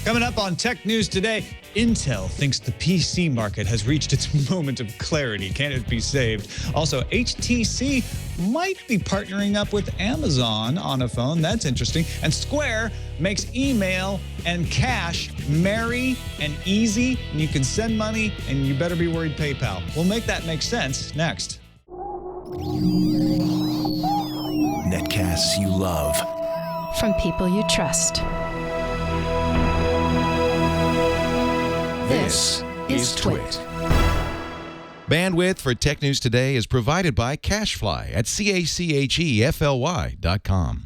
Coming up on Tech News Today, Intel thinks the PC market has reached its moment of clarity. Can it be saved? Also, HTC might be partnering up with Amazon on a phone. That's interesting. And Square makes email and cash merry and easy. And you can send money, and you better be worried PayPal. We'll make that make sense next. Netcasts you love. From people you trust. This is Twit. Bandwidth for Tech News Today is provided by CashFly at CACHEFLY.com.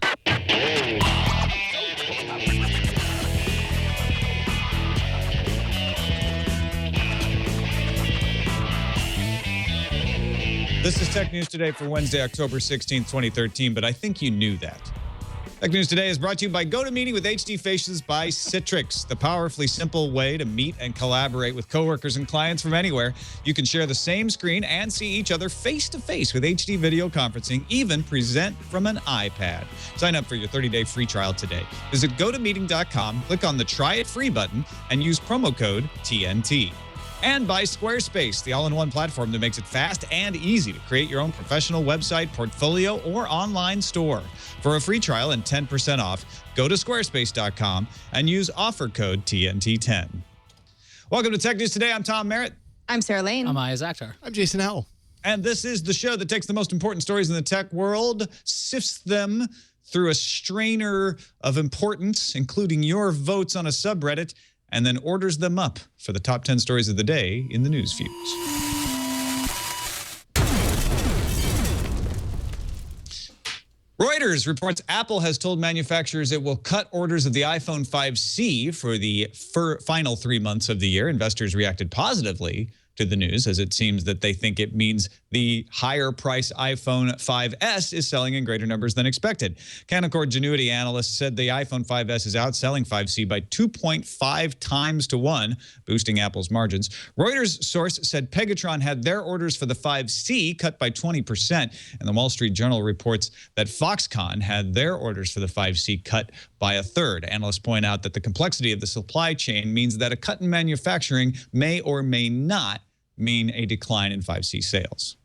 This is Tech News Today for Wednesday, October 16th, 2013, but I think you knew that. Tech News Today is brought to you by GoToMeeting with HD Faces by Citrix, the powerfully simple way to meet and collaborate with coworkers and clients from anywhere. You can share the same screen and see each other face-to-face with HD video conferencing, even present from an iPad. Sign up for your 30-day free trial today. Visit GoToMeeting.com, click on the Try It Free button, and use promo code TNT. And by Squarespace, the all-in-one platform that makes it fast and easy to create your own professional website, portfolio, or online store. For a free trial and 10% off, go to squarespace.com and use offer code TNT10. Welcome to Tech News Today. I'm Tom Merritt. I'm Sarah Lane. I'm Ayaz Akhtar. I'm Jason Howell. And this is the show that takes the most important stories in the tech world, sifts them through a strainer of importance, including your votes on a subreddit, and then orders them up for the top 10 stories of the day in the news feeds. Reuters reports Apple has told manufacturers it will cut orders of the iPhone 5C for the final 3 months of the year. Investors reacted positively to the news, as it seems that they think it means the higher price iPhone 5S is selling in greater numbers than expected. Canaccord Genuity analysts said the iPhone 5S is outselling 5C by 2.5 times to 1, boosting Apple's margins. Reuters source said Pegatron had their orders for the 5C cut by 20%, and the Wall Street Journal reports that Foxconn had their orders for the 5C cut by a third. Analysts point out that the complexity of the supply chain means that a cut in manufacturing may or may not mean a decline in 5C sales.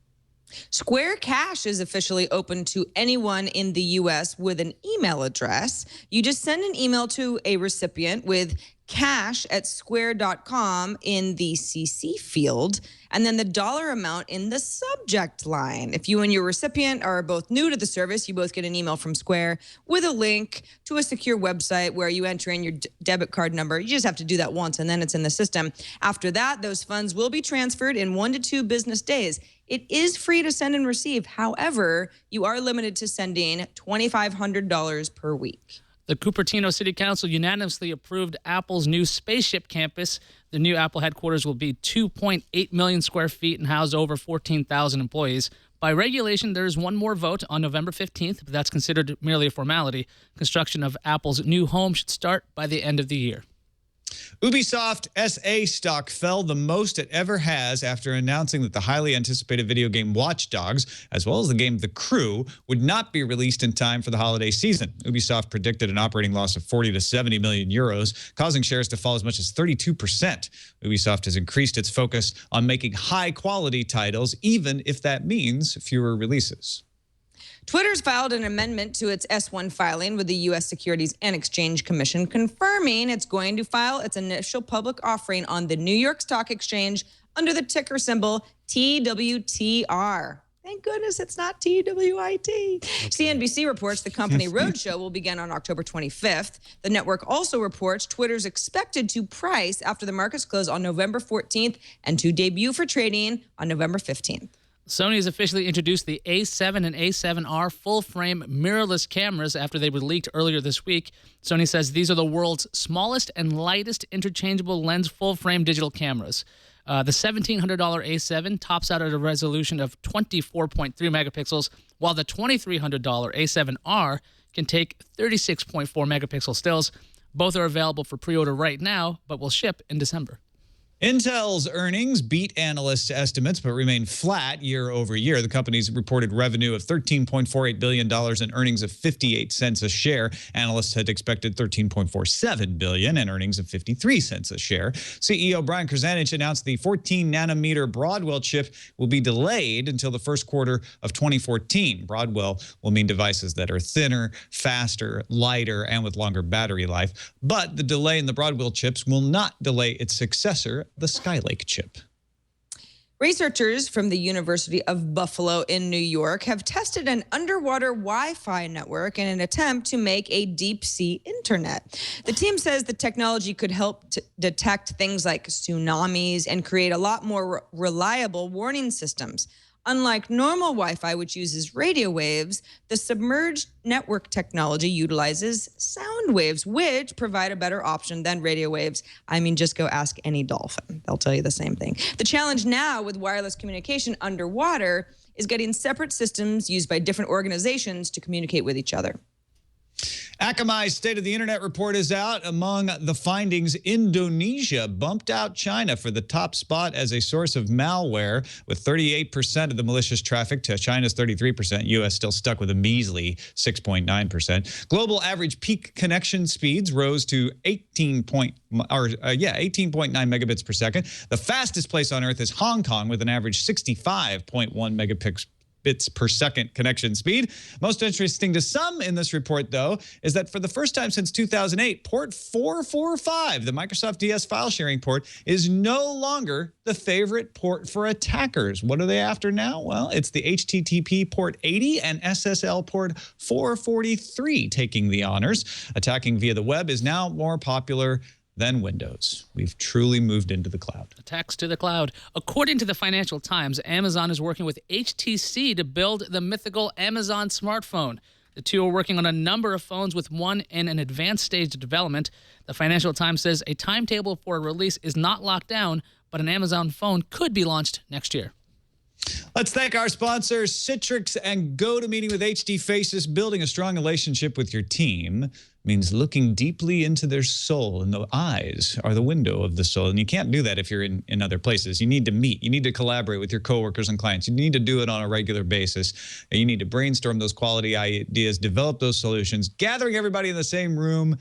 Square Cash is officially open to anyone in the U.S. with an email address. You just send an email to a recipient with cash@square.com in the CC field, and then the dollar amount in the subject line. If you and your recipient are both new to the service, you both get an email from Square with a link to a secure website where you enter in your debit card number. You just have to do that once, and then it's in the system. After that, those funds will be transferred in 1 to 2 business days. It is free to send and receive. However, you are limited to sending $2,500 per week. The Cupertino City Council unanimously approved Apple's new spaceship campus. The new Apple headquarters will be 2.8 million square feet and house over 14,000 employees. By regulation, there is one more vote on November 15th, but that's considered merely a formality. Construction of Apple's new home should start by the end of the year. Ubisoft SA stock fell the most it ever has after announcing that the highly anticipated video game Watch Dogs, as well as the game The Crew, would not be released in time for the holiday season. Ubisoft predicted an operating loss of 40 to 70 million euros, causing shares to fall as much as 32%. Ubisoft has increased its focus on making high-quality titles, even if that means fewer releases. Twitter's filed an amendment to its S-1 filing with the U.S. Securities and Exchange Commission, confirming it's going to file its initial public offering on the New York Stock Exchange under the ticker symbol TWTR. Thank goodness it's not TWIT. Okay. CNBC reports the company roadshow will begin on October 25th. The network also reports Twitter's expected to price after the markets close on November 14th and to debut for trading on November 15th. Sony has officially introduced the A7 and A7R full-frame mirrorless cameras after they were leaked earlier this week. Sony says these are the world's smallest and lightest interchangeable lens full-frame digital cameras. The $1,700 A7 tops out at a resolution of 24.3 megapixels, while the $2,300 A7R can take 36.4 megapixel stills. Both are available for pre-order right now, but will ship in December. Intel's earnings beat analysts' estimates but remain flat year over year. The company's reported revenue of $13.48 billion and earnings of 58 cents a share. Analysts had expected $13.47 billion and earnings of 53 cents a share. CEO Brian Krzanich announced the 14-nanometer Broadwell chip will be delayed until the first quarter of 2014. Broadwell will mean devices that are thinner, faster, lighter, and with longer battery life. But the delay in the Broadwell chips will not delay its successor, the Skylake chip. Researchers from the University of Buffalo in New York have tested an underwater Wi-Fi network in an attempt to make a deep-sea internet. The team says the technology could help to detect things like tsunamis and create a lot more reliable warning systems. Unlike normal Wi-Fi, which uses radio waves, the submerged network technology utilizes sound waves, which provide a better option than radio waves. I mean, just go ask any dolphin. They'll tell you the same thing. The challenge now with wireless communication underwater is getting separate systems used by different organizations to communicate with each other. Akamai's State of the Internet report is out. Among the findings, Indonesia bumped out China for the top spot as a source of malware, with 38% of the malicious traffic to China's 33%. U.S. still stuck with a measly 6.9%. Global average peak connection speeds rose to 18.9 megabits per second. The fastest place on Earth is Hong Kong, with an average 65.1 megabits per second connection speed. Most interesting to some in this report, though, is that for the first time since 2008, port 445, the Microsoft DS file sharing port, is no longer the favorite port for attackers. What are they after now? Well, it's the HTTP port 80 and SSL port 443 taking the honors. Attacking via the web is now more popular than Windows. We've truly moved into the cloud. Attacks to the cloud. According to the Financial Times, Amazon is working with HTC to build the mythical Amazon smartphone. The two are working on a number of phones, with one in an advanced stage of development. The Financial Times says a timetable for a release is not locked down, but an Amazon phone could be launched next year. Let's thank our sponsors, Citrix and GoToMeeting with HD Faces. Building a strong relationship with your team means looking deeply into their soul, and the eyes are the window of the soul. And you can't do that if you're in other places. You need to meet. You need to collaborate with your coworkers and clients. You need to do it on a regular basis. And you need to brainstorm those quality ideas, develop those solutions. Gathering everybody in the same room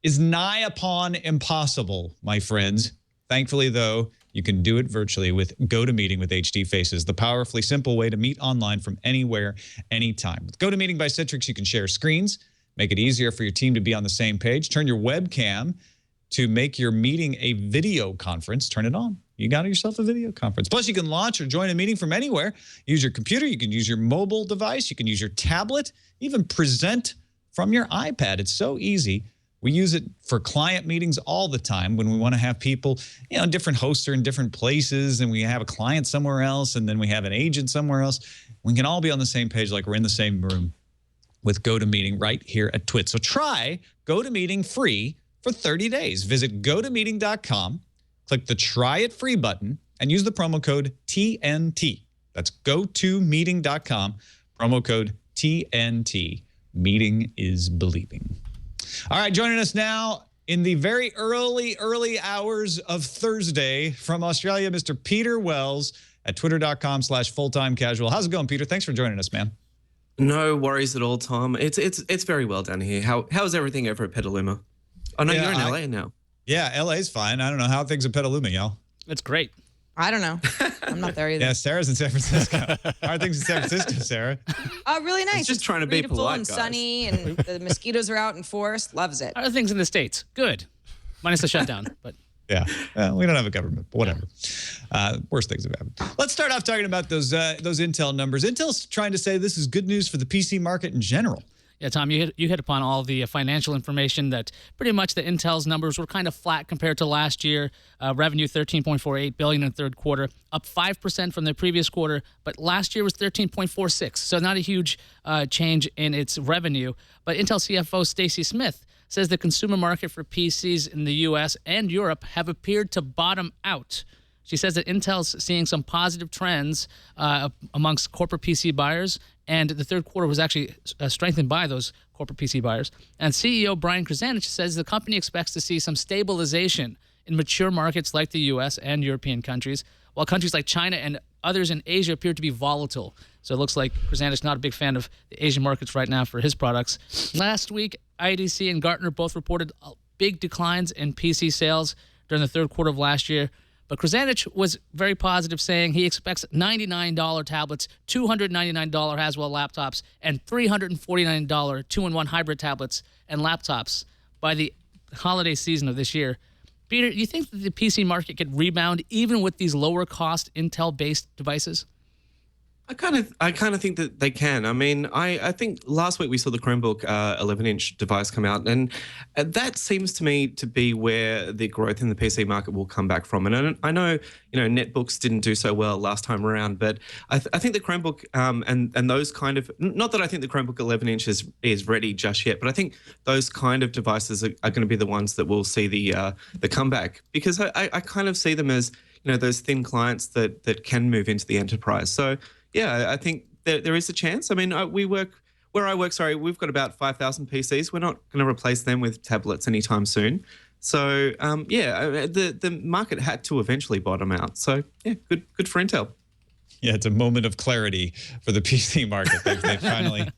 is nigh upon impossible, my friends. Thankfully, though, you can do it virtually with GoToMeeting with HD Faces, the powerfully simple way to meet online from anywhere, anytime. With GoToMeeting by Citrix, you can share screens, make it easier for your team to be on the same page, turn your webcam to make your meeting a video conference. Turn it on. You got yourself a video conference. Plus, you can launch or join a meeting from anywhere. Use your computer. You can use your mobile device. You can use your tablet, even present from your iPad. It's so easy. We use it for client meetings all the time when we want to have people, different hosts are in different places, and we have a client somewhere else, and then we have an agent somewhere else. We can all be on the same page like we're in the same room with GoToMeeting right here at Twit. So try GoToMeeting free for 30 days. Visit GoToMeeting.com, click the Try It Free button, and use the promo code TNT. That's GoToMeeting.com, promo code TNT. Meeting is believing. All right, joining us now in the very early hours of Thursday from Australia, Mr. Peter Wells at twitter.com/fulltimecasual. How's it going, Peter? Thanks for joining us, man. No worries at all, Tom. It's very well down here. How's everything over at Petaluma? Oh, no, you're in LA now. Yeah, LA's fine. I don't know how things at Petaluma, y'all. It's great. I don't know. I'm not there either. Yeah, Sarah's in San Francisco. How are things in San Francisco, Sarah? Really nice. Just trying to be beautiful polite, and guys. sunny, and the mosquitoes are out in force. Loves it. Other things in the States, good. Minus the shutdown, but Yeah, we don't have a government, but whatever. Worst things have happened. Let's start off talking about those Intel numbers. Intel's trying to say this is good news for the PC market in general. yeah, Tom, you hit upon all the financial information that pretty much the Intel's numbers were kind of flat compared to last year. Revenue $13.48 billion in the third quarter, up 5% from the previous quarter, but last year was $13.46, so not a huge change in its revenue. But Intel CFO Stacy Smith says the consumer market for PCs in the U.S. and Europe have appeared to bottom out. She says that Intel's seeing some positive trends amongst corporate PC buyers, and the third quarter was actually strengthened by those corporate PC buyers. And CEO Brian Krzanich says the company expects to see some stabilization in mature markets like the U.S. and European countries, while countries like China and others in Asia appear to be volatile. So it looks like Krzanic's not a big fan of the Asian markets right now for his products. Last week, IDC and Gartner both reported big declines in PC sales during the third quarter of last year. But Krzanic was very positive, saying he expects $99 tablets, $299 Haswell laptops, and $349 two-in-one hybrid tablets and laptops by the holiday season of this year. Peter, you think that the PC market could rebound even with these lower-cost Intel-based devices? I kind of think that they can. I mean, I think last week we saw the Chromebook 11-inch device come out, and that seems to me to be where the growth in the PC market will come back from. And I know, netbooks didn't do so well last time around, but I think the Chromebook and those kind of, not that I think the Chromebook 11-inch is ready just yet, but I think those kind of devices are going to be the ones that will see the comeback, because I kind of see them as those thin clients that can move into the enterprise. So yeah, I think there is a chance. I mean, where I work, we've got about 5,000 PCs. We're not going to replace them with tablets anytime soon. So, the market had to eventually bottom out. So, yeah, good for Intel. Yeah, it's a moment of clarity for the PC market. They've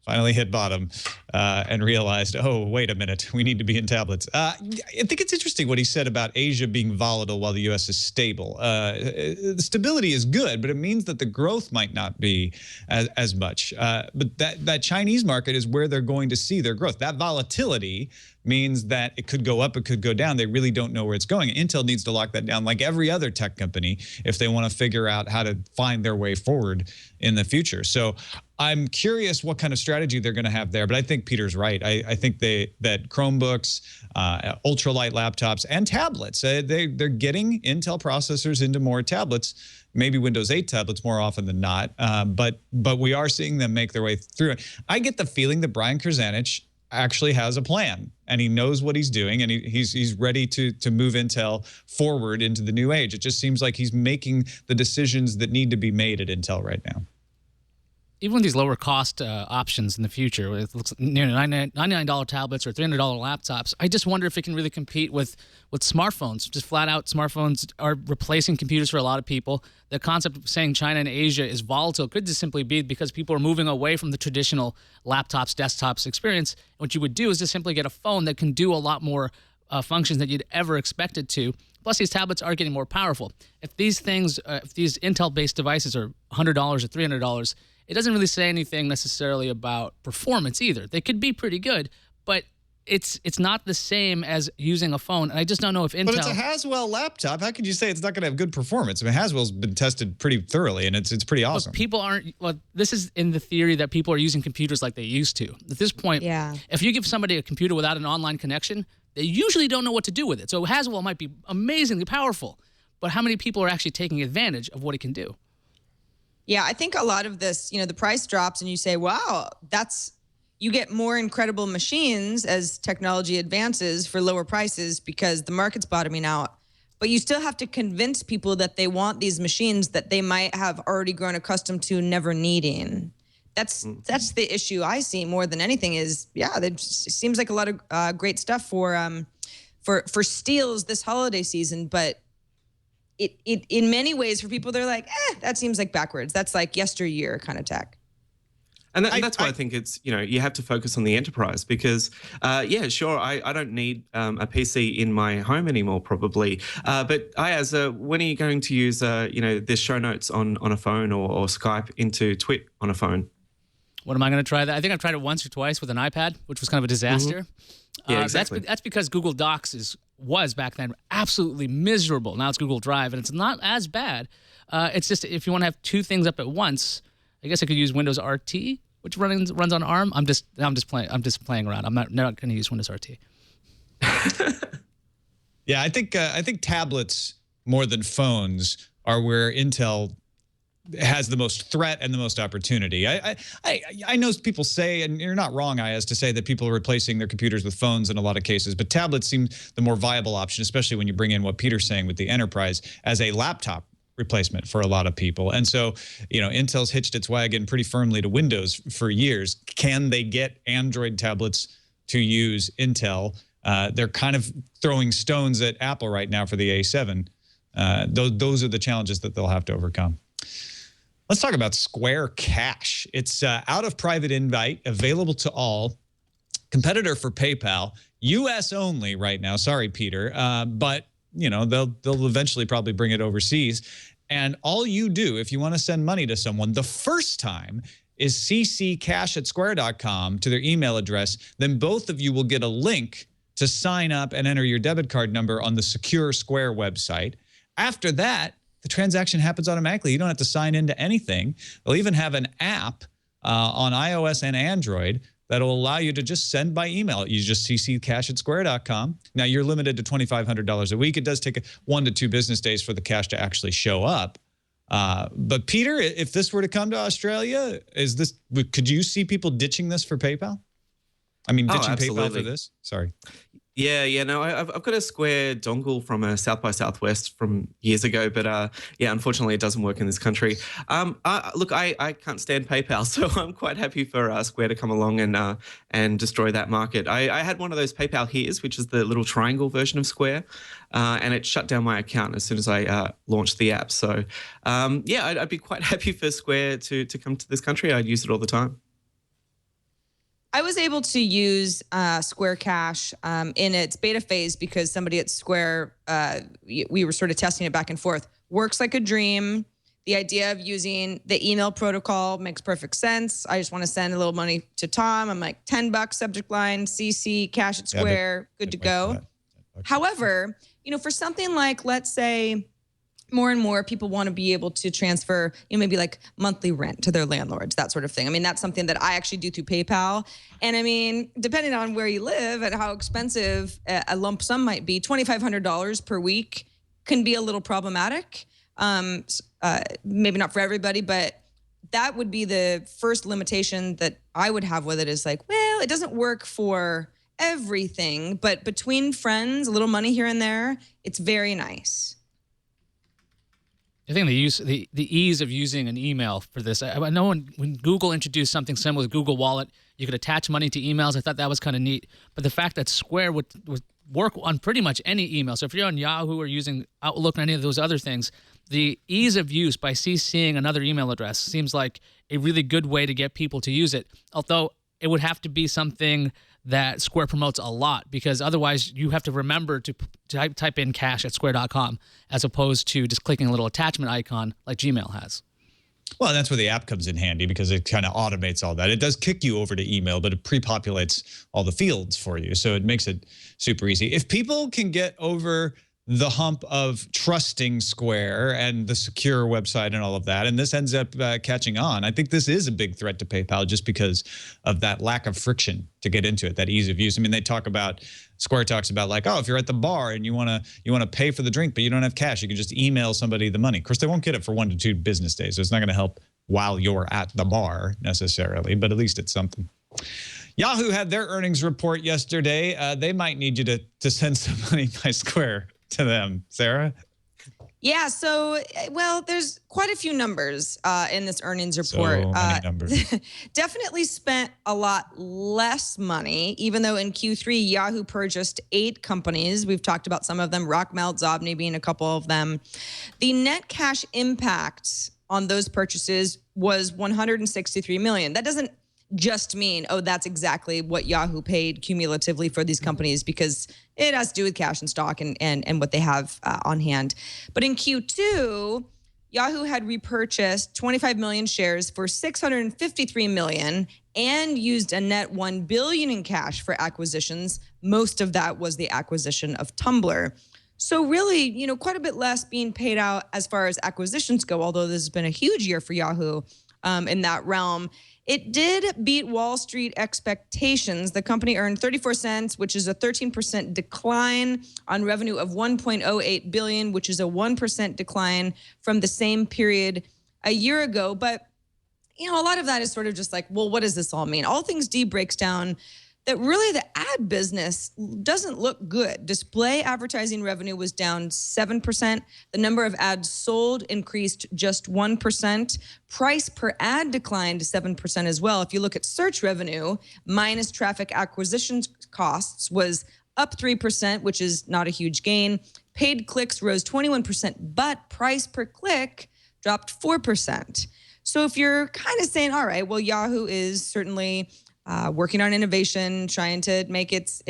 finally hit bottom and realized, oh, wait a minute, we need to be in tablets. I think it's interesting what he said about Asia being volatile while the U.S. is stable. The stability is good, but it means that the growth might not be as much. But that Chinese market is where they're going to see their growth. That volatility means that it could go up, it could go down. They really don't know where it's going. Intel needs to lock that down like every other tech company if they want to figure out how to find their way forward in the future. So I'm curious what kind of strategy they're going to have there, but I think Peter's right. I think that Chromebooks, ultralight laptops, and tablets, they're getting Intel processors into more tablets, maybe Windows 8 tablets more often than not, but we are seeing them make their way through it. I get the feeling that Brian Krzanic actually has a plan, and he knows what he's doing, and he's ready to move Intel forward into the new age. It just seems like he's making the decisions that need to be made at Intel right now. Even with these lower cost options in the future, it looks near $99 tablets or $300 laptops, I just wonder if it can really compete with smartphones. Just flat out, smartphones are replacing computers for a lot of people. The concept of saying China and Asia is volatile could just simply be because people are moving away from the traditional laptops, desktops experience. What you would do is just simply get a phone that can do a lot more functions that you'd ever expect it to. Plus, these tablets are getting more powerful. If these things, if these Intel-based devices are $100 or $300, it doesn't really say anything necessarily about performance either. They could be pretty good, but it's not the same as using a phone. And I just don't know if Intel... But it's a Haswell laptop. How could you say it's not going to have good performance? I mean, Haswell's been tested pretty thoroughly, and it's pretty awesome. But people aren't... Well, this is in the theory that people are using computers like they used to. At this point, if you give somebody a computer without an online connection, they usually don't know what to do with it. So Haswell might be amazingly powerful, but how many people are actually taking advantage of what it can do? Yeah, I think a lot of this, the price drops and you say, wow, you get more incredible machines as technology advances for lower prices because the market's bottoming out. But you still have to convince people that they want these machines that they might have already grown accustomed to never needing. That's the issue I see more than anything is, it seems like a lot of great stuff for steals this holiday season, but it in many ways for people, they're like, that seems like backwards. That's like yesteryear kind of tech. And that's why I think it's, you have to focus on the enterprise because, sure, I don't need a PC in my home anymore, probably. But when are you going to use, this show notes on a phone or Skype into Twit on a phone? When am I going to try that? I think I've tried it once or twice with an iPad, which was kind of a disaster. Mm-hmm. Yeah, exactly. That's because Google Docs was back then absolutely miserable. Now it's Google Drive, and it's not as bad. It's just if you want to have two things up at once, I guess I could use Windows RT, which runs on ARM. I'm just playing around. I'm not going to use Windows RT. Yeah, I think tablets more than phones are where Intel has the most threat and the most opportunity. I know people say, and you're not wrong, Ayaz, to say that people are replacing their computers with phones in a lot of cases, but tablets seem the more viable option, especially when you bring in what Peter's saying with the enterprise as a laptop replacement for a lot of people. And so, Intel's hitched its wagon pretty firmly to Windows for years. Can they get Android tablets to use Intel? They're kind of throwing stones at Apple right now for the A7. Those are the challenges that they'll have to overcome. Let's talk about Square Cash. It's out of private invite, available to all. Competitor for PayPal, U.S. only right now. Sorry, Peter, but you know they'll eventually probably bring it overseas. And all you do if you want to send money to someone the first time is CC cash@square.com to their email address. Then both of you will get a link to sign up and enter your debit card number on the secure Square website. After that, the transaction happens automatically. You don't have to sign into anything. They'll even have an app on iOS and Android that'll allow you to just send by email. You just CC cash@square.com. Now, you're limited to $2,500 a week. It does take 1 to 2 business days for the cash to actually show up. But Peter, if this were to come to Australia, could you see people ditching this for PayPal? I mean, ditching PayPal for this? Sorry. Yeah, no, I've got a Square dongle from a South by Southwest from years ago, but yeah, unfortunately, it doesn't work in this country. Look, I can't stand PayPal, so I'm quite happy for Square to come along and destroy that market. I had one of those PayPal Here's, which is the little triangle version of Square, and it shut down my account as soon as I launched the app. So yeah, I'd be quite happy for Square to come to this country. I'd use it all the time. I was able to use Square Cash in its beta phase because somebody at Square, we were sort of testing it back and forth. Works like a dream. The idea of using the email protocol makes perfect sense. I just want to send a little money to Tom. I'm like, $10 subject line, CC, cash at Square, good to go. However, you know, for something like, let's say, more and more people want to be able to transfer, you know, maybe like monthly rent to their landlords, that sort of thing. I mean, that's something that I actually do through PayPal. And I mean, depending on where you live and how expensive a lump sum might be, $2,500 per week can be a little problematic. Maybe not for everybody, but that would be the first limitation that I would have with it is like, well, it doesn't work for everything, but between friends, a little money here and there, it's very nice. I think the ease of using an email for this. I know when Google introduced something similar with Google Wallet, you could attach money to emails. I thought that was kind of neat. But the fact that Square would work on pretty much any email. So if you're on Yahoo or using Outlook or any of those other things, the ease of use by CCing another email address seems like a really good way to get people to use it. Although it would have to be something that Square promotes a lot, because otherwise you have to remember to type in cash@square.com as opposed to just clicking a little attachment icon like Gmail has. Well, that's where the app comes in handy because it kind of automates all that. It does kick you over to email, but it pre-populates all the fields for you. So it makes it super easy. If people can get over the hump of trusting Square and the secure website and all of that, and this ends up catching on, I think this is a big threat to PayPal just because of that lack of friction to get into it, that ease of use. I mean, Square talks about like, oh, if you're at the bar and you want to pay for the drink, but you don't have cash, you can just email somebody the money. Of course, they won't get it for 1 to 2 business days, so it's not going to help while you're at the bar necessarily, but at least it's something. Yahoo had their earnings report yesterday. They might need you to send some money by Square to them. Sarah? Yeah, so, well, there's quite a few numbers in this earnings report. So many numbers. Definitely spent a lot less money, even though in Q3, Yahoo purchased 8 companies. We've talked about some of them, Rockmelt, Zobni being a couple of them. The net cash impact on those purchases was $163 million. That doesn't just mean, oh, that's exactly what Yahoo paid cumulatively for these companies, because it has to do with cash and stock and what they have on hand. But in Q2, Yahoo had repurchased 25 million shares for $653 million and used a net $1 billion in cash for acquisitions. Most of that was the acquisition of Tumblr. So really, you know, quite a bit less being paid out as far as acquisitions go, although this has been a huge year for Yahoo in that realm. It did beat Wall Street expectations. The company earned 34 cents, which is a 13% decline on revenue of $1.08 billion, which is a 1% decline from the same period a year ago. But, you know, a lot of that is sort of just like, well, what does this all mean? All Things D breaks down that really the ad business doesn't look good. Display advertising revenue was down 7%. The number of ads sold increased just 1%. Price per ad declined 7% as well. If you look at search revenue, minus traffic acquisition costs, was up 3%, which is not a huge gain. Paid clicks rose 21%, but price per click dropped 4%. So if you're kind of saying, all right, well, Yahoo is certainly working on innovation, trying to make its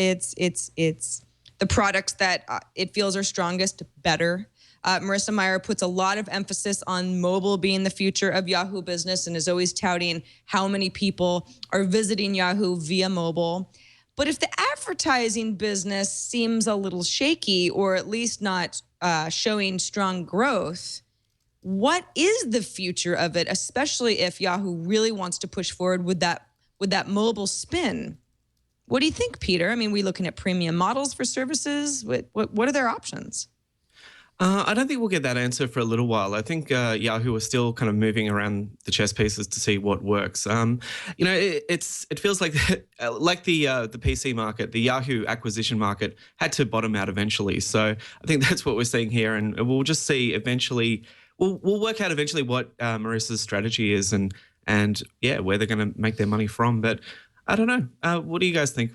the products that it feels are strongest better. Marissa Mayer puts a lot of emphasis on mobile being the future of Yahoo business and is always touting how many people are visiting Yahoo via mobile. But if the advertising business seems a little shaky, or at least not showing strong growth, what is the future of it, especially if Yahoo really wants to push forward with that mobile spin? What do you think, Peter? I mean, we looking at premium models for services? What are their options? I don't think we'll get that answer for a little while. I think Yahoo are still kind of moving around the chess pieces to see what works. It feels like the PC market, the Yahoo acquisition market had to bottom out eventually. So I think that's what we're seeing here, and we'll just see eventually. We'll work out eventually what Marissa's strategy is, and where they're going to make their money from. But I don't know. What do you guys think?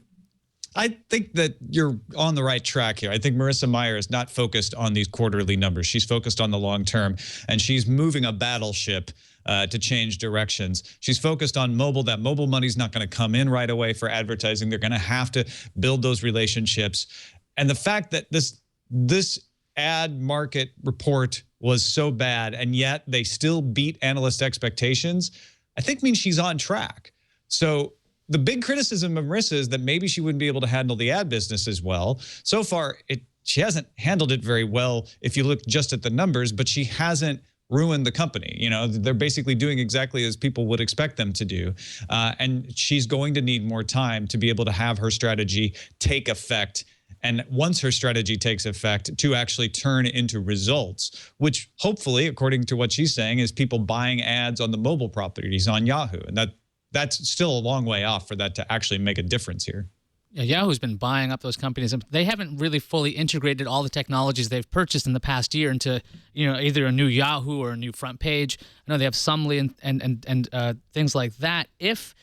I think that you're on the right track here. I think Marissa Mayer is not focused on these quarterly numbers. She's focused on the long term, and she's moving a battleship to change directions. She's focused on mobile. That mobile money's not going to come in right away for advertising. They're going to have to build those relationships. And the fact that this ad market report was so bad, and yet they still beat analyst expectations, I think means she's on track. So the big criticism of Marissa is that maybe she wouldn't be able to handle the ad business as well. So far, she hasn't handled it very well if you look just at the numbers, but she hasn't ruined the company. You know, they're basically doing exactly as people would expect them to do. And she's going to need more time to be able to have her strategy take effect. And once her strategy takes effect, to actually turn into results, which hopefully, according to what she's saying, is people buying ads on the mobile properties on Yahoo. And that's still a long way off for that to actually make a difference here. Yeah, Yahoo's been buying up those companies, and they haven't really fully integrated all the technologies they've purchased in the past year into, either a new Yahoo or a new front page. I know they have Sumly and things like that. If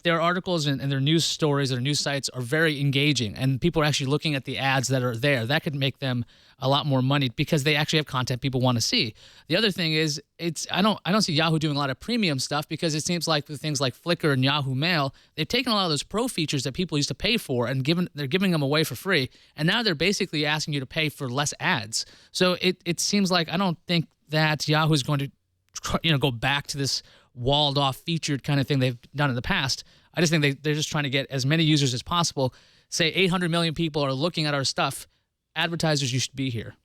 their articles and their news stories or news sites are very engaging and people are actually looking at the ads that are there, that could make them a lot more money because they actually have content people want to see. The other thing is, I don't see Yahoo doing a lot of premium stuff because it seems like with things like Flickr and Yahoo Mail, they've taken a lot of those pro features that people used to pay for and they're giving them away for free, and now they're basically asking you to pay for less ads. So it seems like I don't think that Yahoo is going to go back to this walled off featured kind of thing they've done in the past. I just think they're just trying to get as many users as possible. Say 800 million people are looking at our stuff. Advertisers, you should be here.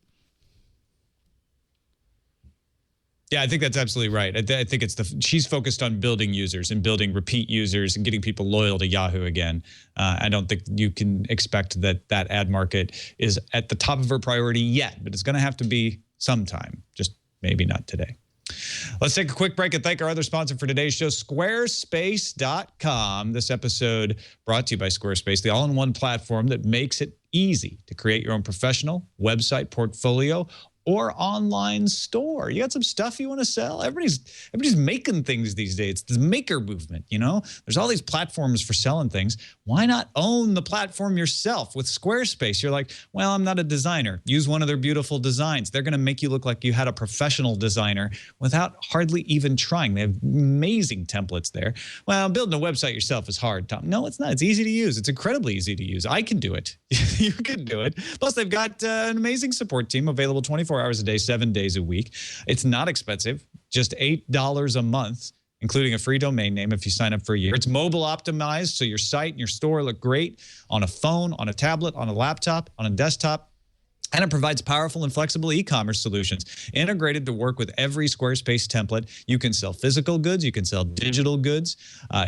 Yeah, I think that's absolutely right. I think she's focused on building users and building repeat users and getting people loyal to Yahoo again. I don't think you can expect that ad market is at the top of her priority yet, but it's going to have to be sometime, just maybe not today. Let's take a quick break and thank our other sponsor for today's show, Squarespace.com. This episode brought to you by Squarespace, the all-in-one platform that makes it easy to create your own professional website, portfolio, or online store. You got some stuff you want to sell? Everybody's making things these days. It's the maker movement, There's all these platforms for selling things. Why not own the platform yourself with Squarespace? You're like, well, I'm not a designer. Use one of their beautiful designs. They're going to make you look like you had a professional designer without hardly even trying. They have amazing templates there. Well, building a website yourself is hard, Tom. No, it's not. It's easy to use. It's incredibly easy to use. I can do it. You can do it. Plus, they've got an amazing support team available 24 hours a day, 7 days a week. It's not expensive, just $8 a month, including a free domain name if you sign up for a year. It's mobile optimized, so your site and your store look great on a phone, on a tablet, on a laptop, on a desktop. And it provides powerful and flexible e-commerce solutions integrated to work with every Squarespace template. You can sell physical goods. You can sell digital goods.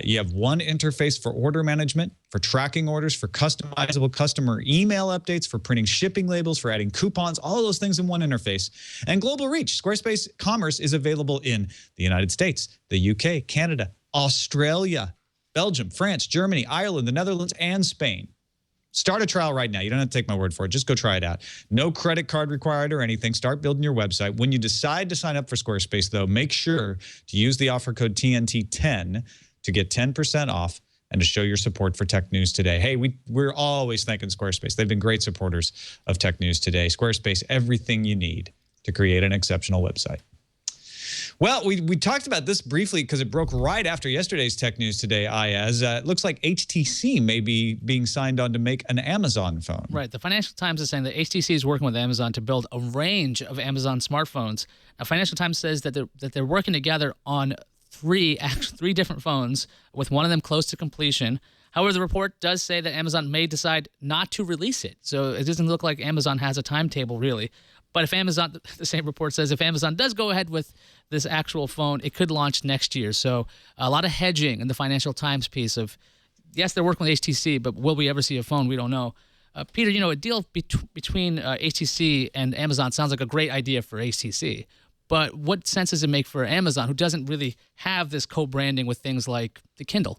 You have one interface for order management, for tracking orders, for customizable customer email updates, for printing shipping labels, for adding coupons, all of those things in one interface. And global reach. Squarespace Commerce is available in the United States, the UK, Canada, Australia, Belgium, France, Germany, Ireland, the Netherlands, and Spain. Start a trial right now. You don't have to take my word for it. Just go try it out. No credit card required or anything. Start building your website. When you decide to sign up for Squarespace, though, make sure to use the offer code TNT10 to get 10% off. and to show your support for Tech News Today. Hey, we're always thanking Squarespace. They've been great supporters of Tech News Today. Squarespace, everything you need to create an exceptional website. Well, we talked about this briefly because it broke right after yesterday's Tech News Today, Ayaz. It looks like HTC may be being signed on to make an Amazon phone. Right. The Financial Times is saying that HTC is working with Amazon to build a range of Amazon smartphones. Now, Financial Times says that they're working together on three different phones, with one of them close to completion. However, the report does say that Amazon may decide not to release it. So it doesn't look like Amazon has a timetable, really. But if Amazon, the same report says, if Amazon does go ahead with this actual phone, it could launch next year. So a lot of hedging in the Financial Times piece of, yes, they're working with HTC, but will we ever see a phone? We don't know. Peter, a deal between HTC and Amazon sounds like a great idea for HTC. But what sense does it make for Amazon, who doesn't really have this co-branding with things like the Kindle?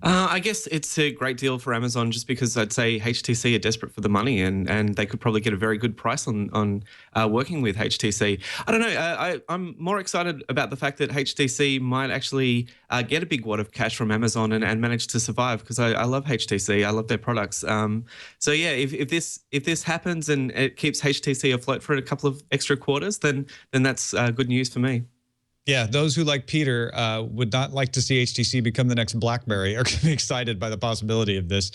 I guess it's a great deal for Amazon just because I'd say HTC are desperate for the money and they could probably get a very good price on working with HTC. I don't know. I'm more excited about the fact that HTC might actually get a big wad of cash from Amazon and manage to survive, because I love HTC. I love their products. So yeah, if this happens and it keeps HTC afloat for a couple of extra quarters, then that's good news for me. Yeah, those who, like Peter, would not like to see HTC become the next BlackBerry are going to be excited by the possibility of this.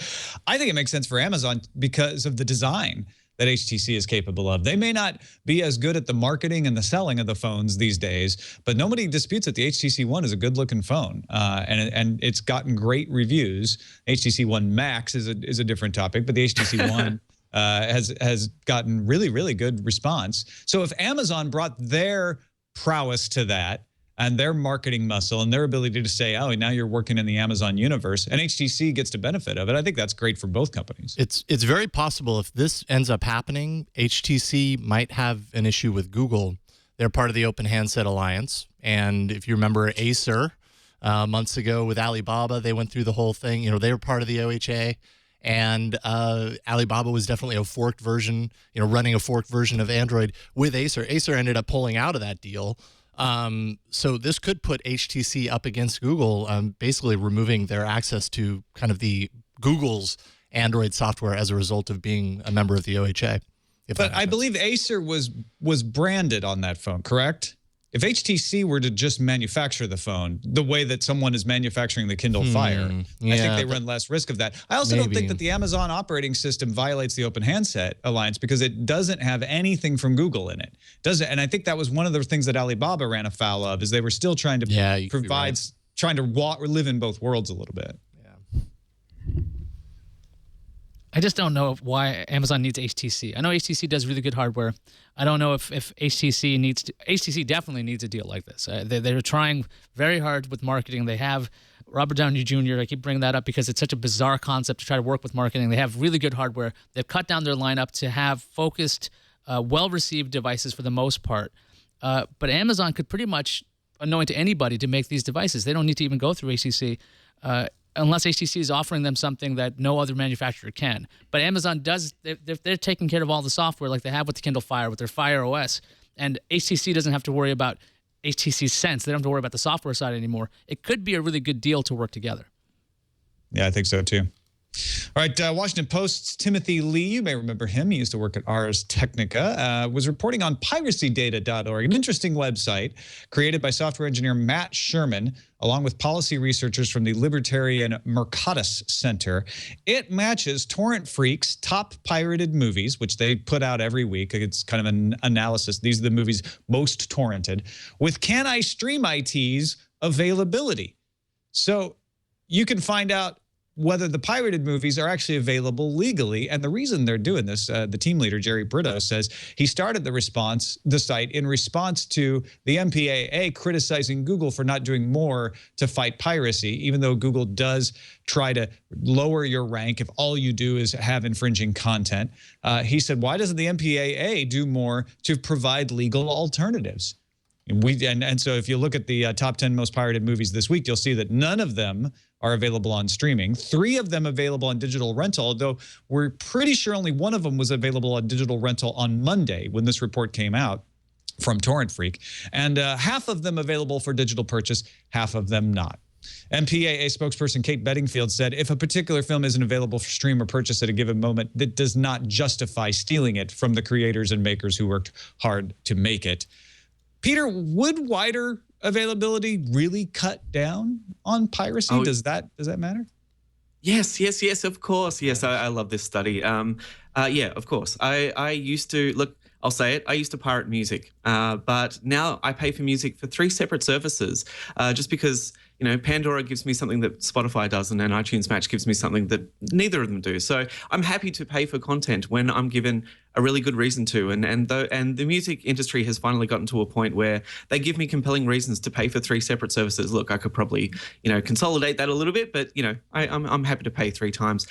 I think it makes sense for Amazon because of the design that HTC is capable of. They may not be as good at the marketing and the selling of the phones these days, but nobody disputes that the HTC One is a good-looking phone, and it's gotten great reviews. HTC One Max is a different topic, but the HTC One has gotten really, really good response. So if Amazon brought their prowess to that and their marketing muscle and their ability to say, oh, now you're working in the Amazon universe, and HTC gets to benefit of it, I think that's great for both companies. It's very possible if this ends up happening, HTC might have an issue with Google. They're part of the Open Handset Alliance. And if you remember Acer months ago with Alibaba, they went through the whole thing. They were part of the OHA. And Alibaba was definitely a forked version, running a forked version of Android with Acer. Acer ended up pulling out of that deal. So this could put HTC up against Google, basically removing their access to kind of the Google's Android software as a result of being a member of the OHA. But I believe Acer was branded on that phone, correct? If HTC were to just manufacture the phone the way that someone is manufacturing the Kindle Fire, I think they run less risk of that. I also don't think that the Amazon operating system violates the Open Handset Alliance because it doesn't have anything from Google in it. And I think that was one of the things that Alibaba ran afoul of, is they were still trying to provide, trying to live in both worlds a little bit. I just don't know why Amazon needs HTC. I know HTC does really good hardware. I don't know if HTC needs to. HTC definitely needs a deal like this. They're trying very hard with marketing. They have Robert Downey Jr. I keep bringing that up because it's such a bizarre concept to try to work with marketing. They have really good hardware. They've cut down their lineup to have focused, well-received devices for the most part. But Amazon could pretty much anoint anybody to make these devices. They don't need to even go through HTC. Unless HTC is offering them something that no other manufacturer can. But Amazon does, they're taking care of all the software like they have with the Kindle Fire, with their Fire OS. And HTC doesn't have to worry about HTC Sense. They don't have to worry about the software side anymore. It could be a really good deal to work together. Yeah, I think so too. All right, Washington Post's Timothy Lee, you may remember him. He used to work at Ars Technica, was reporting on piracydata.org, an interesting website created by software engineer Matt Sherman, along with policy researchers from the Libertarian Mercatus Center. It matches Torrent Freak's top pirated movies, which they put out every week. It's kind of an analysis. These are the movies most torrented, with Can I Stream IT's availability. So you can find out whether the pirated movies are actually available legally. And the reason they're doing this, the team leader, Jerry Brito, says he started the site in response to the MPAA criticizing Google for not doing more to fight piracy, even though Google does try to lower your rank if all you do is have infringing content. He said, why doesn't the MPAA do more to provide legal alternatives? And so if you look at the top 10 most pirated movies this week, you'll see that none of them are available on streaming. 3 of them available on digital rental, though we're pretty sure only one of them was available on digital rental on Monday when this report came out from Torrent Freak. And half of them available for digital purchase, half of them not. MPAA spokesperson Kate Bedingfield said, if a particular film isn't available for stream or purchase at a given moment, that does not justify stealing it from the creators and makers who worked hard to make it. Peter, would wider availability really cut down on piracy? Does that matter? Yes, of course. Yes, I love this study. Yeah, of course. I used to, look, I'll say it, I used to pirate music, but now I pay for music for 3 separate services, just because, you know, Pandora gives me something that Spotify doesn't, and iTunes Match gives me something that neither of them do. So I'm happy to pay for content when I'm given a really good reason to. And the music industry has finally gotten to a point where they give me compelling reasons to pay for 3 separate services. Look, I could probably, you know, consolidate that a little bit, but, you know, I'm happy to pay 3 times.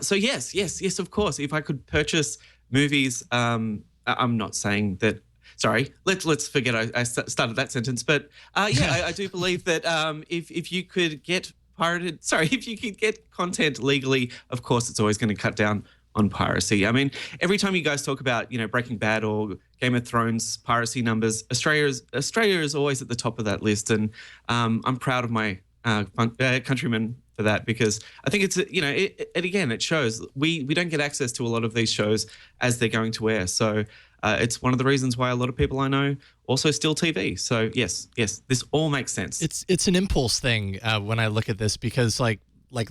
So yes, of course. If I could purchase movies, I'm not saying that. Sorry, let's forget I started that sentence. But I do believe that if you could get if you could get content legally, of course, it's always going to cut down on piracy. I mean, every time you guys talk about, you know, Breaking Bad or Game of Thrones piracy numbers, Australia is always at the top of that list, and I'm proud of my countrymen for that, because I think it's, you know, it shows we don't get access to a lot of these shows as they're going to air. So it's one of the reasons why a lot of people I know also steal TV. So yes, this all makes sense. It's an impulse thing when I look at this, because like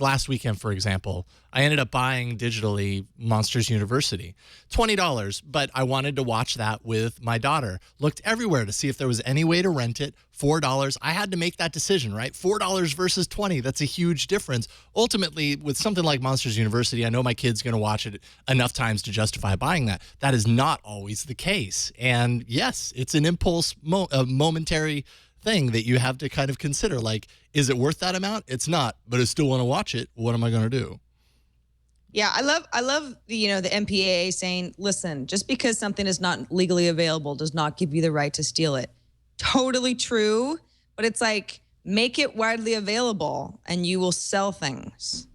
last weekend, for example, I ended up buying digitally Monsters University, $20, but I wanted to watch that with my daughter. Looked everywhere to see if there was any way to rent it. $4. I had to make that decision, right? $4 versus $20. That's a huge difference. Ultimately, with something like Monsters University, I know my kid's going to watch it enough times to justify buying that. That is not always the case. And yes, it's an impulse, momentary thing that you have to kind of consider. Like, is it worth that amount? It's not, but I still want to watch it. What am I going to do? Yeah, I love the MPAA saying, listen, just because something is not legally available does not give you the right to steal it. Totally true, but it's like, make it widely available and you will sell things.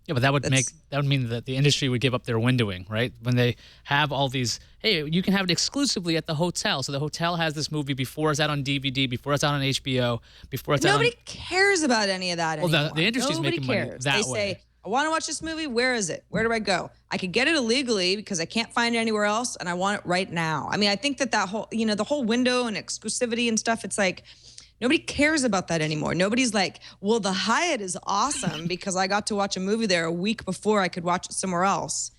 Yeah, but that would mean that the industry would give up their windowing, right? When they have all these, hey, you can have it exclusively at the hotel. So the hotel has this movie before it's out on DVD, before it's out on HBO, before it's Nobody cares about any of that anymore. Well, the industry's Nobody making cares. money that they way. Say, I want to watch this movie. Where is it? Where do I go? I could get it illegally because I can't find it anywhere else, and I want it right now. I mean, I think that whole, the whole window and exclusivity and stuff, it's like, nobody cares about that anymore. Nobody's like, well, the Hyatt is awesome because I got to watch a movie there a week before I could watch it somewhere else.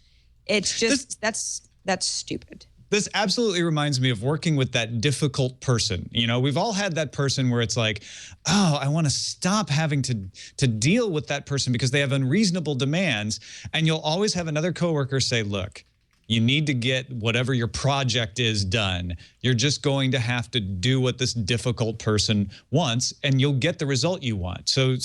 It's just, that's stupid. This absolutely reminds me of working with that difficult person. You know, we've all had that person where it's like, oh, I want to stop having to deal with that person because they have unreasonable demands. And you'll always have another coworker say, look, you need to get whatever your project is done. You're just going to have to do what this difficult person wants, and you'll get the result you want. So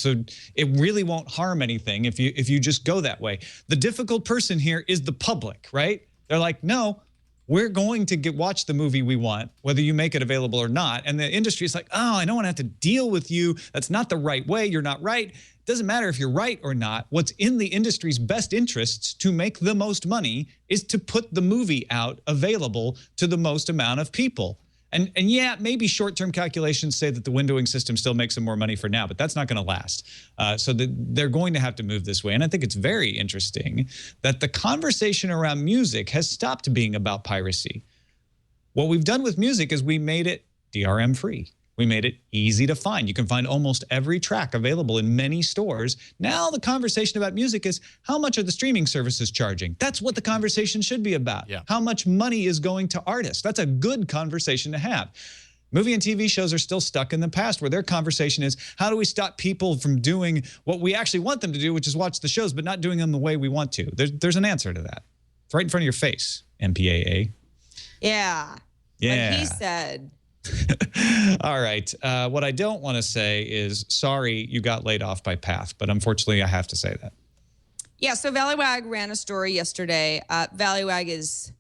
it really won't harm anything if you just go that way. The difficult person here is the public, right? They're like, no, we're going to watch the movie we want, whether you make it available or not. And the industry is like, oh, I don't want to have to deal with you. That's not the right way. You're not right. It doesn't matter if you're right or not. What's in the industry's best interests to make the most money is to put the movie out available to the most amount of people. And yeah, maybe short-term calculations say that the windowing system still makes them more money for now, but that's not going to last. So they're going to have to move this way. And I think it's very interesting that the conversation around music has stopped being about piracy. What we've done with music is we made it DRM-free. We made it easy to find. You can find almost every track available in many stores. Now the conversation about music is, how much are the streaming services charging? That's what the conversation should be about. Yeah. How much money is going to artists? That's a good conversation to have. Movie and TV shows are still stuck in the past, where their conversation is, how do we stop people from doing what we actually want them to do, which is watch the shows, but not doing them the way we want to? There's an answer to that. It's right in front of your face, MPAA. Yeah. Yeah. Like he said. All right. What I don't want to say is, sorry you got laid off by Path, but unfortunately I have to say that. Yeah, so Valleywag ran a story yesterday. Valleywag is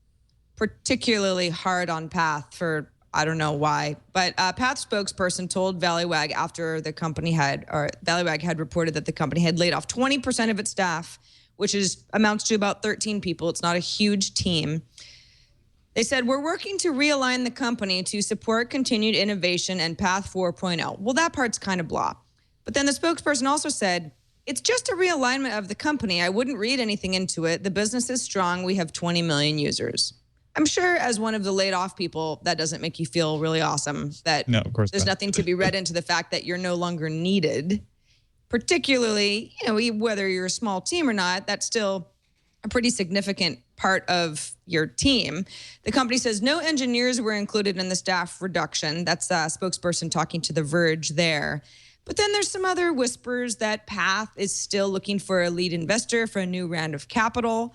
particularly hard on Path for, I don't know why, but Path spokesperson told Valleywag after Valleywag had reported that the company had laid off 20% of its staff, which amounts to about 13 people. It's not a huge team. They said, we're working to realign the company to support continued innovation and Path 4.0. Well, that part's kind of blah. But then the spokesperson also said, it's just a realignment of the company. I wouldn't read anything into it. The business is strong. We have 20 million users. I'm sure as one of the laid off people, that doesn't make you feel really awesome that No, of course there's not. nothing to be read into the fact that you're no longer needed. Particularly, whether you're a small team or not, that's still a pretty significant part of your team. The company says no engineers were included in the staff reduction. That's a spokesperson talking to The Verge there. But then there's some other whispers that Path is still looking for a lead investor for a new round of capital.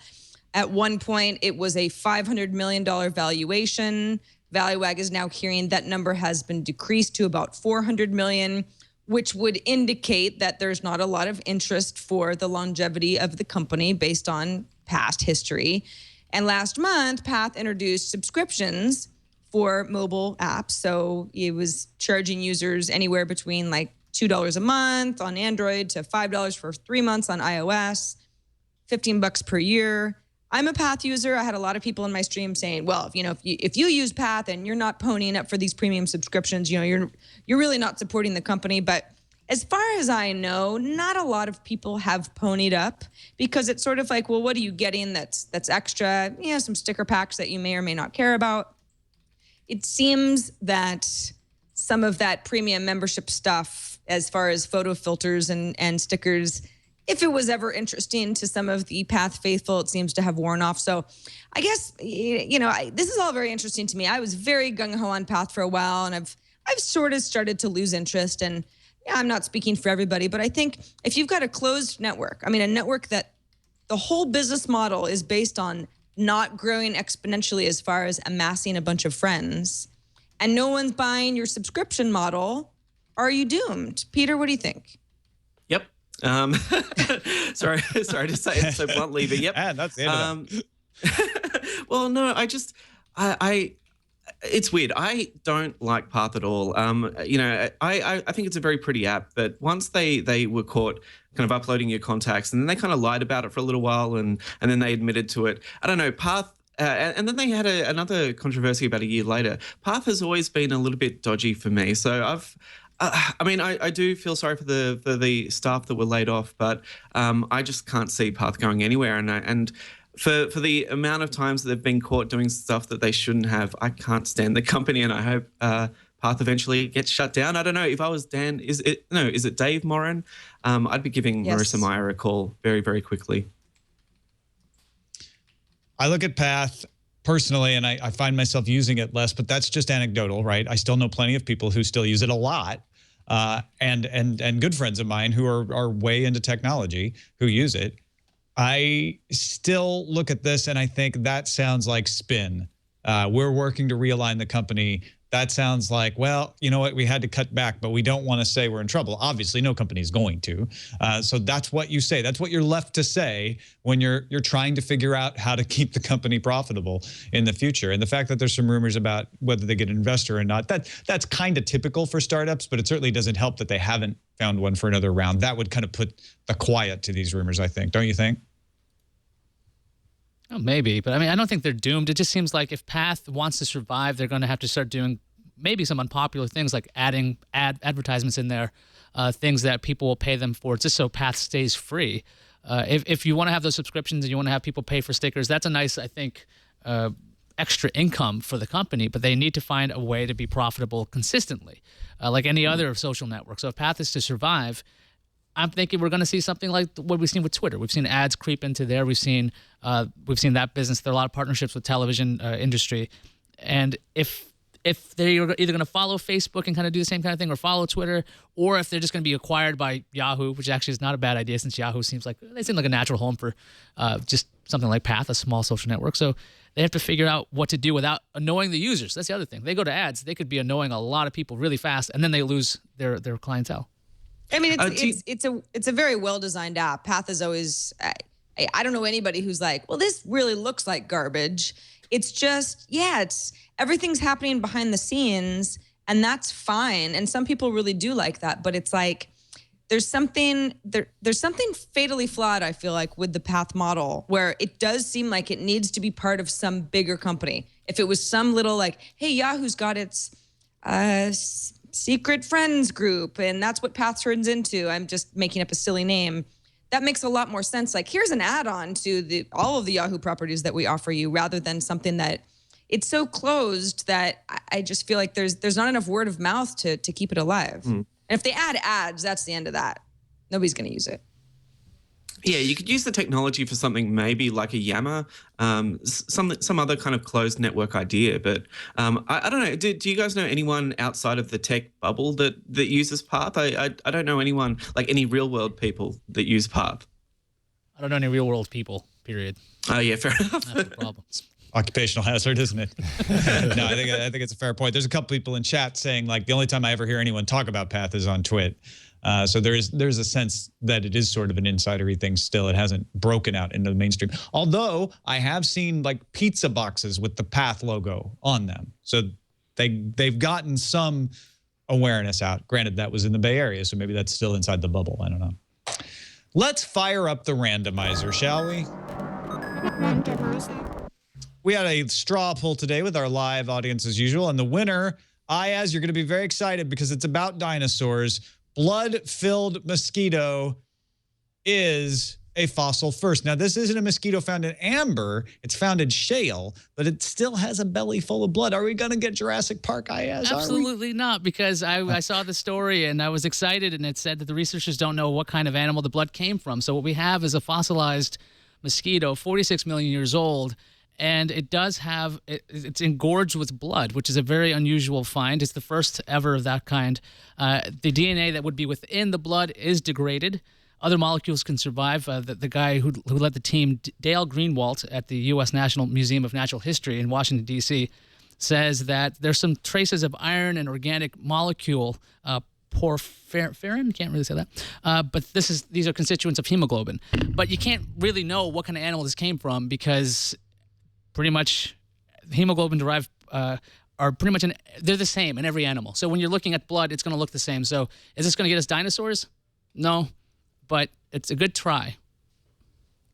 At one point, it was a $500 million valuation. ValueWag is now hearing that number has been decreased to about $400 million, which would indicate that there's not a lot of interest for the longevity of the company based on past history. And last month, Path introduced subscriptions for mobile apps. So it was charging users anywhere between like $2 a month on Android to $5 for 3 months on iOS, $15 per year. I'm a Path user. I had a lot of people in my stream saying, well, if you use Path and you're not ponying up for these premium subscriptions, you're really not supporting the company. But as far as I know, not a lot of people have ponied up because it's sort of like, well, what are you getting that's extra? Some sticker packs that you may or may not care about. It seems that some of that premium membership stuff, as far as photo filters and stickers, if it was ever interesting to some of the Path faithful, it seems to have worn off. So I guess, this is all very interesting to me. I was very gung-ho on Path for a while, and I've sort of started to lose interest. And I'm not speaking for everybody, but I think if you've got a closed network, a network that the whole business model is based on not growing exponentially as far as amassing a bunch of friends, and no one's buying your subscription model, are you doomed? Peter, what do you think? Yep. Sorry to say it so bluntly, but yep. And that's the end of it. Well, no, it's weird. I don't like Path at all. I think it's a very pretty app, but once they were caught kind of uploading your contacts, and then they kind of lied about it for a little while, and then they admitted to it. I don't know, Path. And then they had another controversy about a year later. Path has always been a little bit dodgy for me. So I do feel sorry for the staff that were laid off, but I just can't see Path going anywhere. And for the amount of times that they've been caught doing stuff that they shouldn't have, I can't stand the company, and I hope Path eventually gets shut down. I don't know if I was Dan. Is it Dave Morin? I'd be giving Marissa Mayer a call very, very quickly. I look at Path personally, and I find myself using it less, but that's just anecdotal, right? I still know plenty of people who still use it a lot, and good friends of mine who are way into technology who use it. I still look at this and I think that sounds like spin. We're working to realign the company. That sounds like, well, you know what? We had to cut back, but we don't want to say we're in trouble. Obviously, no company is going to. So that's what you say. That's what you're left to say when you're trying to figure out how to keep the company profitable in the future. And the fact that there's some rumors about whether they get an investor or not, that's kind of typical for startups, but it certainly doesn't help that they haven't found one for another round. That would kind of put the quiet to these rumors, I think. Don't you think? Oh, maybe, but I don't think they're doomed. It just seems like if Path wants to survive, they're going to have to start doing maybe some unpopular things like adding advertisements in there, things that people will pay them for, just so Path stays free. If you want to have those subscriptions and you want to have people pay for stickers, that's a nice, I think, extra income for the company, but they need to find a way to be profitable consistently, like any other social network. So if Path is to survive, I'm thinking we're going to see something like what we've seen with Twitter. We've seen ads creep into there. We've seen that business. There are a lot of partnerships with television industry, and if they're either going to follow Facebook and kind of do the same kind of thing, or follow Twitter, or if they're just going to be acquired by Yahoo, which actually is not a bad idea since Yahoo seems like a natural home for just something like Path, a small social network. So they have to figure out what to do without annoying the users. That's the other thing. They go to ads, they could be annoying a lot of people really fast, and then they lose their clientele. It's a very well-designed app. Path is always, I don't know anybody who's like, well, this really looks like garbage. It's just, everything's happening behind the scenes, and that's fine. And some people really do like that, but it's like, there's something fatally flawed, I feel like, with the Path model, where it does seem like it needs to be part of some bigger company. If it was some little like, hey, Yahoo's got its secret friends group, and that's what Path turns into. I'm just making up a silly name. That makes a lot more sense. Like, here's an add-on to all of the Yahoo properties that we offer you, rather than something that it's so closed that I just feel like there's not enough word of mouth to keep it alive. And if they add ads, that's the end of that. Nobody's going to use it. Yeah, you could use the technology for something maybe like a Yammer, some other kind of closed network idea. But I don't know. Do you guys know anyone outside of the tech bubble that uses Path? I don't know anyone, like any real world people that use Path. I don't know any real world people, period. Oh, yeah, fair enough. That's the problem. Occupational hazard, isn't it? No, I think it's a fair point. There's a couple people in chat saying, like, the only time I ever hear anyone talk about Path is on Twit. So there's a sense that it is sort of an insidery thing still. It hasn't broken out into the mainstream. Although I have seen like pizza boxes with the Path logo on them. So they've gotten some awareness out. Granted, that was in the Bay Area, so maybe that's still inside the bubble. I don't know. Let's fire up the randomizer, shall we? We had a straw poll today with our live audience as usual, and the winner, Ayaz, you're going to be very excited because it's about dinosaurs. Blood-filled mosquito is a fossil first. Now, this isn't a mosquito found in amber. It's found in shale, but it still has a belly full of blood. Are we going to get Jurassic Park, Ayaz? Absolutely not, because I saw the story and I was excited, and it said that the researchers don't know what kind of animal the blood came from. So what we have is a fossilized mosquito, 46 million years old, and it does have, it's engorged with blood, which is a very unusual find. It's the first ever of that kind. The DNA that would be within the blood is degraded. Other molecules can survive. The guy who led the team, Dale Greenwalt, at the U.S. National Museum of Natural History in Washington, D.C., says that there's some traces of iron and organic molecule, porphyrin, can't really say that, but these are constituents of hemoglobin. But you can't really know what kind of animal this came from because pretty much hemoglobin-derived are pretty much, they're the same in every animal. So when you're looking at blood, it's going to look the same. So is this going to get us dinosaurs? No, but it's a good try.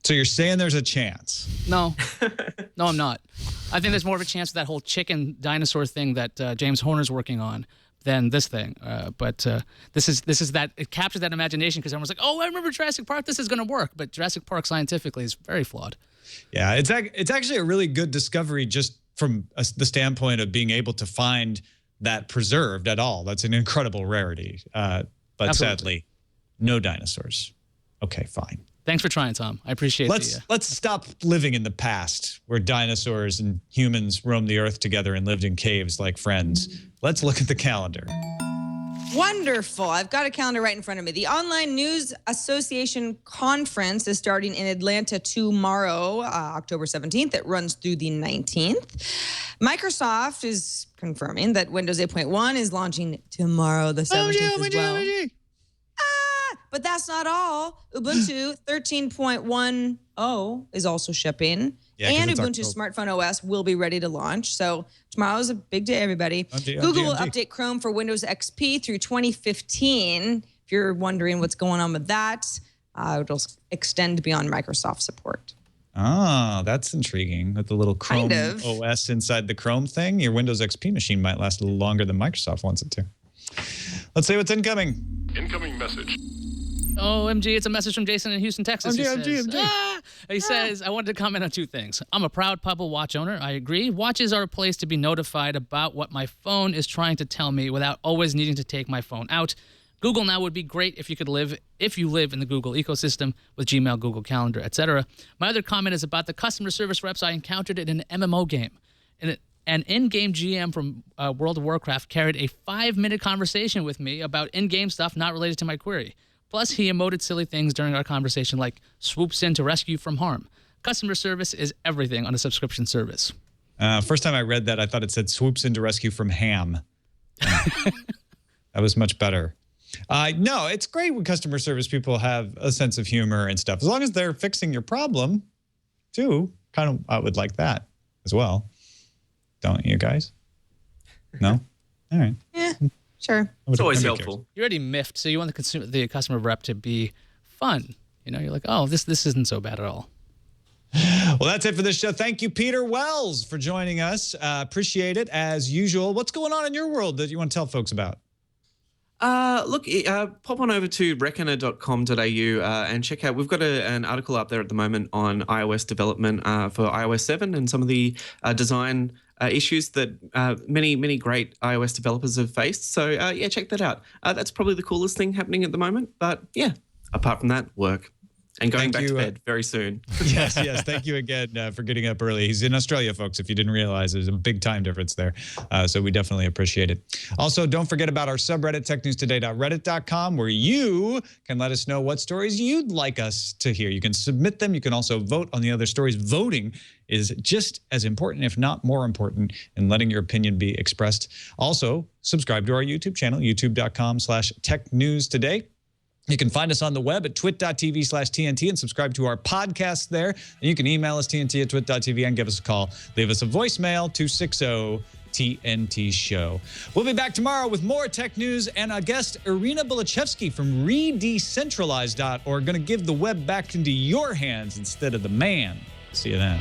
So you're saying there's a chance? No. No, I'm not. I think there's more of a chance of that whole chicken dinosaur thing that James Horner's working on than this thing. But this is that, it captured that imagination because everyone's like, oh, I remember Jurassic Park, this is going to work. But Jurassic Park scientifically is very flawed. Yeah, it's actually a really good discovery just from the standpoint of being able to find that preserved at all. That's an incredible rarity. But Absolutely. Sadly, no dinosaurs. Okay, fine. Thanks for trying, Tom. I appreciate it. Let's stop living in the past where dinosaurs and humans roamed the earth together and lived in caves like friends. Let's look at the calendar. Wonderful. I've got a calendar right in front of me. The Online News Association Conference is starting in Atlanta tomorrow, October 17th. It runs through the 19th. Microsoft is confirming that Windows 8.1 is launching tomorrow, the 17th as well. But that's not all. Ubuntu 13.10 is also shipping. Yeah, and it's Ubuntu Smartphone OS will be ready to launch. So tomorrow's a big day, everybody. Google will update Chrome for Windows XP through 2015. If you're wondering what's going on with that, it'll extend beyond Microsoft support. Ah, that's intriguing. With the little Chrome OS inside the Chrome thing, your Windows XP machine might last a little longer than Microsoft wants it to. Let's see what's incoming. Incoming message. OMG, it's a message from Jason in Houston, Texas. He says, I wanted to comment on two things. I'm a proud Pebble Watch owner. I agree. Watches are a place to be notified about what my phone is trying to tell me without always needing to take my phone out. Google Now would be great if you live in the Google ecosystem with Gmail, Google Calendar, etc. My other comment is about the customer service reps I encountered in an MMO game. An in-game GM from World of Warcraft carried a 5-minute conversation with me about in-game stuff not related to my query. Plus, he emoted silly things during our conversation like swoops in to rescue from harm. Customer service is everything on a subscription service. First time I read that, I thought it said swoops in to rescue from ham. That was much better. No, it's great when customer service people have a sense of humor and stuff. As long as they're fixing your problem, too. Kind of, I would like that as well. Don't you guys? No? All right. Yeah, sure. It's always helpful. You're already miffed, so you want the customer rep to be fun. You know, you're like, oh, this isn't so bad at all. Well, that's it for this show. Thank you, Peter Wells, for joining us. Appreciate it, as usual. What's going on in your world that you want to tell folks about? Look, pop on over to reckoner.com.au and check out. We've got an article up there at the moment on iOS development for iOS 7 and some of the design issues that many great iOS developers have faced. So, yeah, check that out. That's probably the coolest thing happening at the moment. But, yeah, apart from that, work. And going back to bed very soon. Yes. Thank you again for getting up early. He's in Australia, folks, if you didn't realize. There's a big time difference there. So we definitely appreciate it. Also, don't forget about our subreddit, technewstoday.reddit.com, where you can let us know what stories you'd like us to hear. You can submit them. You can also vote on the other stories. Voting is just as important, if not more important, in letting your opinion be expressed. Also, subscribe to our YouTube channel, youtube.com/technewstoday. You can find us on the web at twit.tv/TNT and subscribe to our podcast there. And you can email us, TNT@twit.tv, and give us a call. Leave us a voicemail, 260-TNT show. We'll be back tomorrow with more tech news and our guest, Irina Bulachevsky from redecentralize.org, going to give the web back into your hands instead of the man. See you then.